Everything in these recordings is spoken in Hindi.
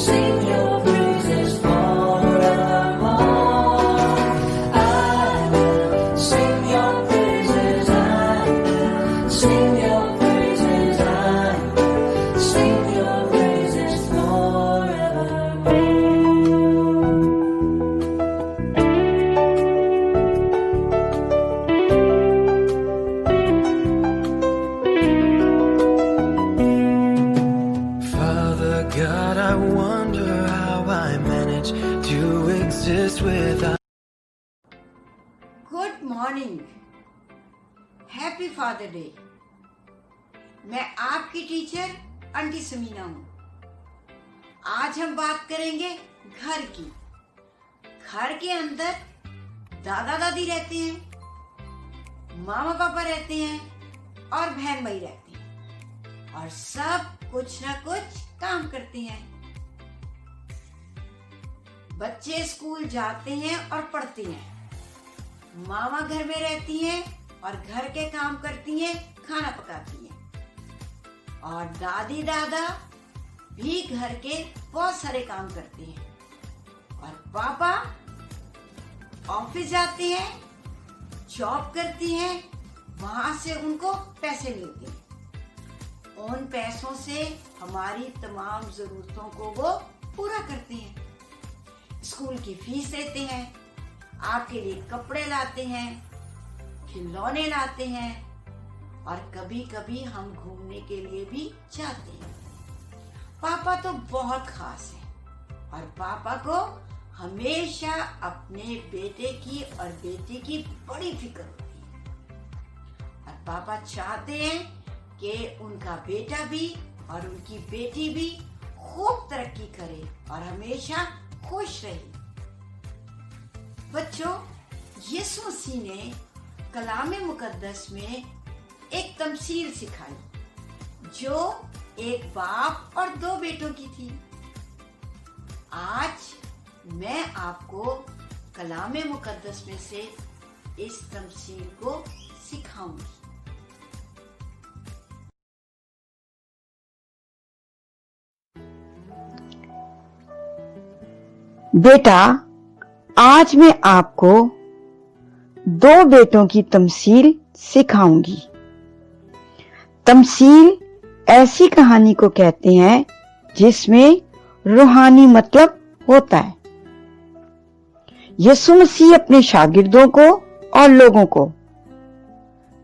sing your praises forevermore. I will sing your praises, I will sing your praises, I will sing your praises forevermore. Father God, I wonder how I manage to exist without. Good morning, happy father day. मैं आपकी टीचर आंटी समीना हूँ। आज हम बात करेंगे घर की। घर के अंदर दादा दादी रहते हैं, मामा पापा रहते हैं और बहन भाई रहते हैं और सब कुछ ना कुछ काम करते हैं। बच्चे स्कूल जाते हैं और पढ़ते हैं। मामा घर में रहती हैं और घर के काम करती हैं, खाना पकाती हैं। और दादी दादा भी घर के बहुत सारे काम करते हैं। और पापा ऑफिस जाते हैं, जॉब करती हैं, वहां से उनको पैसे मिलते हैं। उन पैसों से हमारी तमाम जरूरतों को वो पूरा करते हैं। स्कूल की फीस देते हैं, आपके लिए कपड़े लाते हैं, खिलौने लाते हैं और कभी कभी हम घूमने के लिए भी जाते हैं। पापा तो बहुत खास है और पापा को हमेशा अपने बेटे की और बेटी की बड़ी फिक्र होती है। और पापा चाहते हैं कि उनका बेटा भी और उनकी बेटी भी खूब तरक्की करे और हमेशा खुश रहे। बच्चों, यीशु मसीह ने कलामे मुकद्दस में एक तमसील सिखाई जो एक बाप और दो बेटों की थी। आज मैं आपको कलामे मुकद्दस में से इस तमसील को सिखाऊंगी। बेटा, आज मैं आपको दो बेटों की तमसील सिखाऊंगी। तमसील ऐसी कहानी को कहते हैं जिसमें रूहानी मतलब होता है। यीशु मसीह अपने शागिर्दों को और लोगों को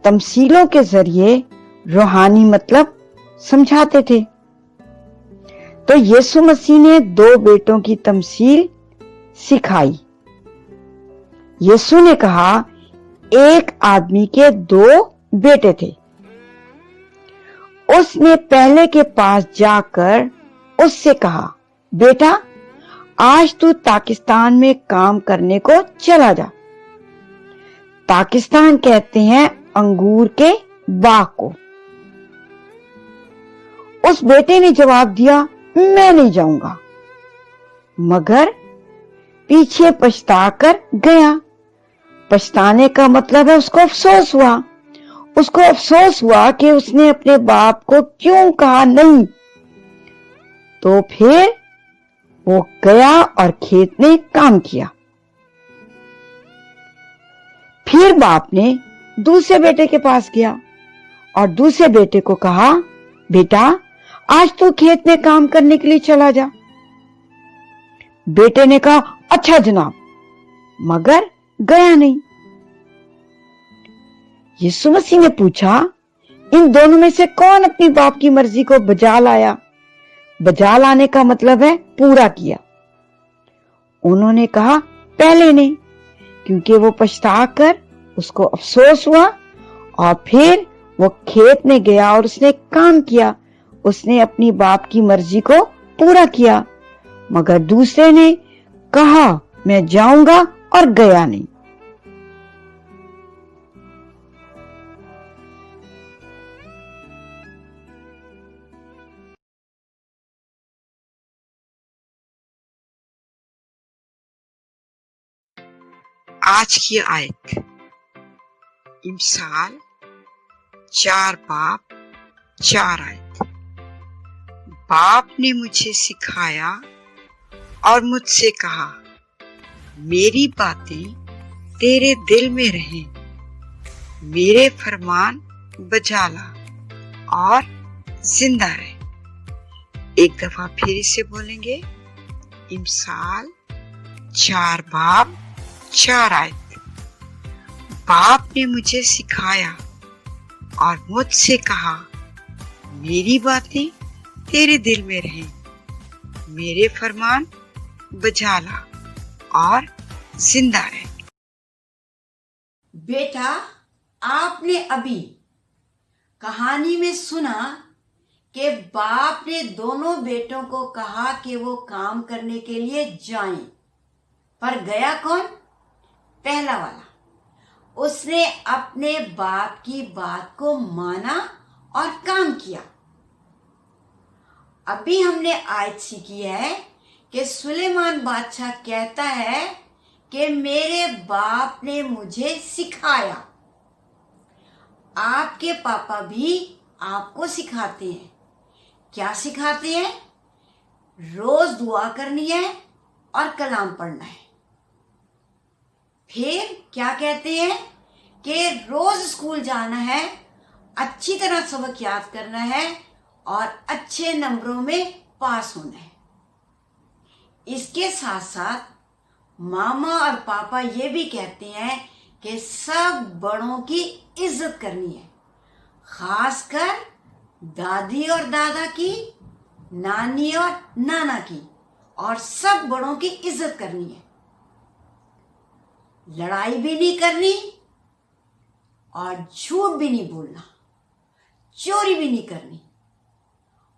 तमसीलों के जरिए रूहानी मतलब समझाते थे। तो यीशु मसीह ने दो बेटों की तमसील सिखाई। यीशु ने कहा, एक आदमी के दो बेटे थे। उसने पहले के पास जाकर उससे कहा, बेटा, आज तू पाकिस्तान में काम करने को चला जा। पाकिस्तान कहते हैं अंगूर के बाग को। उस बेटे ने जवाब दिया, मैं नहीं जाऊंगा। मगर पीछे पछताकर गया। पछताने का मतलब है उसको अफसोस हुआ। उसको अफसोस हुआ कि उसने अपने बाप को क्यों कहा नहीं। तो फिर वो गया और खेत में काम किया। फिर बाप ने दूसरे बेटे के पास गया और दूसरे बेटे को कहा, बेटा, आज तू खेत में काम करने के लिए चला जा। बेटे ने कहा, अच्छा जनाब, मगर गया नहीं। यीशु मसीह ने पूछा, इन दोनों में से कौन अपनी बाप की मर्जी को बजा लाया? बजा लाने का मतलब है पूरा किया। उन्होंने कहा, पहले ने, क्योंकि वो पछताकर उसको अफसोस हुआ और फिर वो खेत में गया और उसने काम किया। उसने अपनी बाप की मर्जी को पूरा किया। मगर दूसरे ने कहा, मैं जाऊंगा, और गया नहीं। आज की आयत, इमसाल 4 बाप 4 आयत। बाप ने मुझे सिखाया और मुझसे कहा, मेरी बातें तेरे दिल में रहें, मेरे फरमान बजा ला और जिंदा रहे। एक दफा फिर इसे बोलेंगे। इमसाल 4 बाब 4 आयत। बाप ने मुझे सिखाया और मुझसे कहा, मेरी बातें तेरे दिल में रहें, मेरे फरमान बजा ला और जिंदा रहे। बेटा, आपने अभी कहानी में सुना कि बाप ने दोनों बेटों को कहा कि वो काम करने के लिए जाएं, पर गया कौन? पहला वाला। उसने अपने बाप की बात को माना और काम किया। अभी हमने आयत सीखी है कि सुलेमान बादशाह कहता है कि मेरे बाप ने मुझे सिखाया। आपके पापा भी आपको सिखाते हैं। क्या सिखाते हैं? रोज दुआ करनी है और कलाम पढ़ना है। फिर क्या कहते हैं कि रोज स्कूल जाना है, अच्छी तरह सबक याद करना है और अच्छे नंबरों में पास होना है। इसके साथ साथ मामा और पापा ये भी कहते हैं कि सब बड़ों की इज्जत करनी है, खासकर दादी और दादा की, नानी और नाना की, और सब बड़ों की इज्जत करनी है। लड़ाई भी नहीं करनी और झूठ भी नहीं बोलना, चोरी भी नहीं करनी।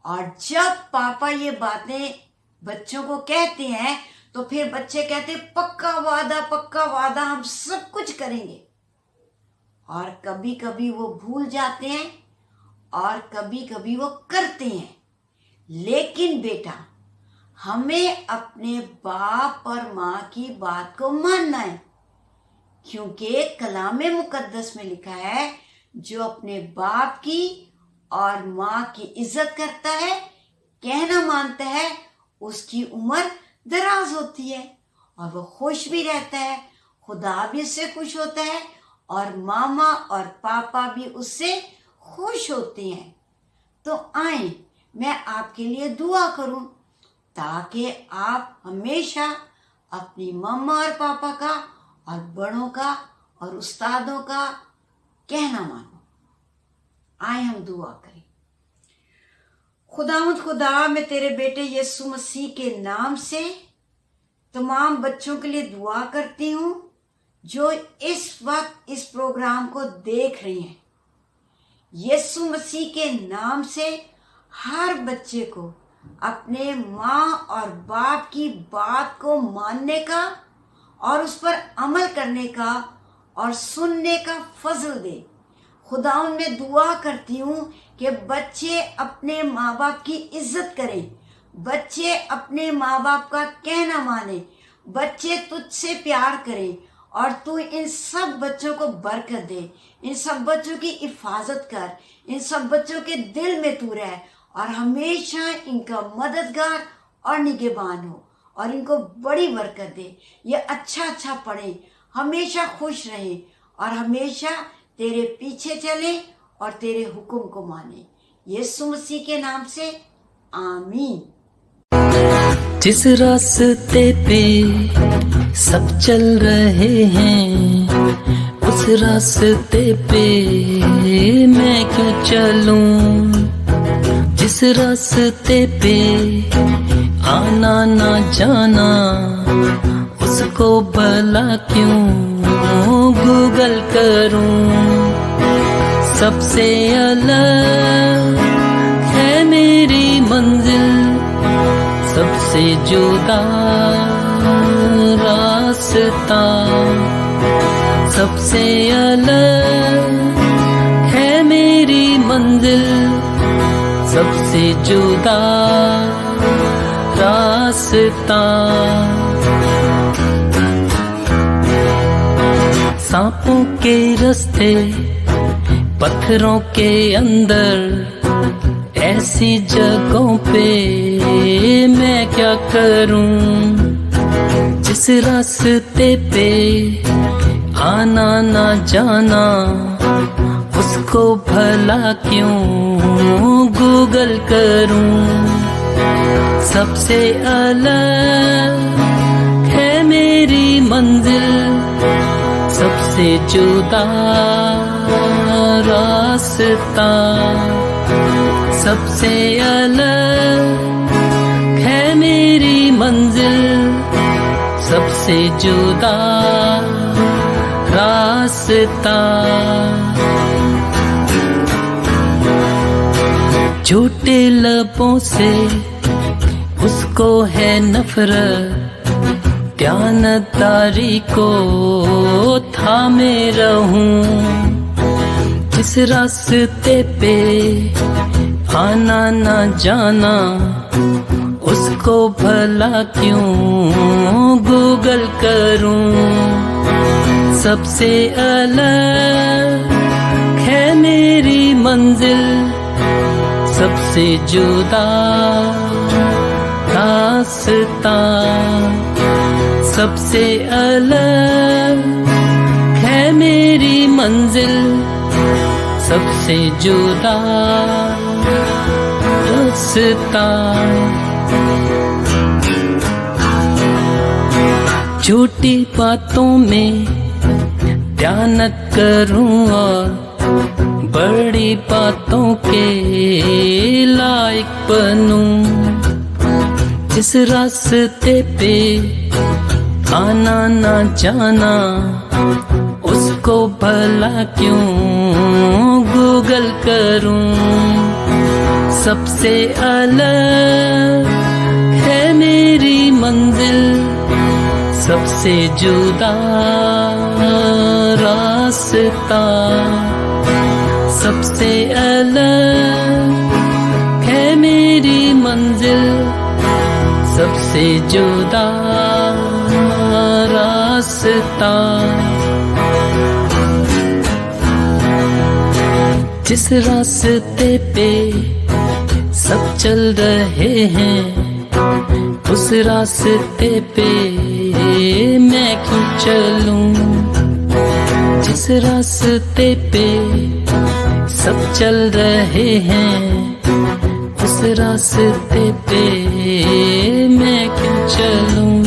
और जब पापा ये बातें बच्चों को कहते हैं तो फिर बच्चे कहते पक्का वादा हम सब कुछ करेंगे। और कभी कभी वो भूल जाते हैं और कभी कभी वो करते हैं। लेकिन बेटा, हमें अपने बाप और माँ की बात को मानना है, क्योंकि कलामे मुकद्दस में लिखा है, जो अपने बाप की और माँ की इज्जत करता है, कहना मानता है, उसकी उम्र दराज होती है और वो खुश भी रहता है। खुदा भी उससे खुश होता है और मामा और पापा भी उससे खुश होते हैं। तो आए, मैं आपके लिए दुआ करूं ताकि आप हमेशा अपनी मम्मा और पापा का और बड़ों का और उस्तादों का कहना मानो। आए हम दुआ करें। खुदावंद खुदा, मैं तेरे बेटे यीशु मसीह के नाम से तमाम बच्चों के लिए दुआ करती हूँ जो इस वक्त इस प्रोग्राम को देख रही हैं। यीशु मसीह के नाम से हर बच्चे को अपने माँ और बाप की बात को मानने का और उस पर अमल करने का और सुनने का फजल दे। खुदावन, मैं दुआ करती हूँ कि बच्चे अपने माँ बाप की इज्जत करें, बच्चे अपने माँ बाप का कहना माने, बच्चे तुझसे प्यार करें और तू इन सब बच्चों को बरकत दे। इन सब बच्चों की हिफाजत कर, इन सब बच्चों के दिल में तू रह और हमेशा इनका मददगार और निगहबान हो और इनको बड़ी बरकत दे। ये अच्छा पढ़ें, हमेशा खुश रहें और हमेशा तेरे पीछे चलें और तेरे हुक्म को माने। यीशु मसीह के नाम से आमीन। जिस रास्ते पे सब चल रहे हैं, उस रास्ते पे मैं क्यों चलूं? जिस रास्ते पे आना ना जाना, उसको भला क्यों गूगल करूं? सबसे अलग है मेरी मंजिल, सबसे जुदा रास्ता। सबसे अलग है मेरी मंजिल, सबसे जुदा रास्ता। सांपों के रास्ते, पत्थरों के अंदर, ऐसी जगहों पे मैं क्या करूं, जिस रास्ते पे आना ना जाना, उसको भला क्यों गूगल करूं। सबसे अलग है मेरी मंजिल, सबसे जुदा रास्ता। सबसे अलग है मेरी मंजिल, सबसे जुदा रास्ता। झूठे लबों से उसको है नफरत, ध्यानदारी को थामे रहूं। जिस रास्ते पे आना ना जाना, उसको भला क्यों गूगल करूं। सबसे अलग है मेरी मंजिल, सबसे जुदा रास्ता। सबसे अलग है मेरी मंजिल, सबसे जुदा रास्ता। झूठी बातों में ध्यान करूं और बड़ी बातों के लायक बनूं। जिस रास्ते पे आना ना जाना, उसको भला क्यों गूगल करूं। सबसे अलग है मेरी मंजिल, सबसे जुदा रास्ता। सबसे अलग है मेरी मंजिल, सबसे जुदा रास्ता। जिस रास्ते पे सब चल रहे हैं, उस रास्ते पे मैं क्यों चलूं। जिस रास्ते पे सब चल रहे हैं, उस रास्ते पे मैं क्यों चलूं।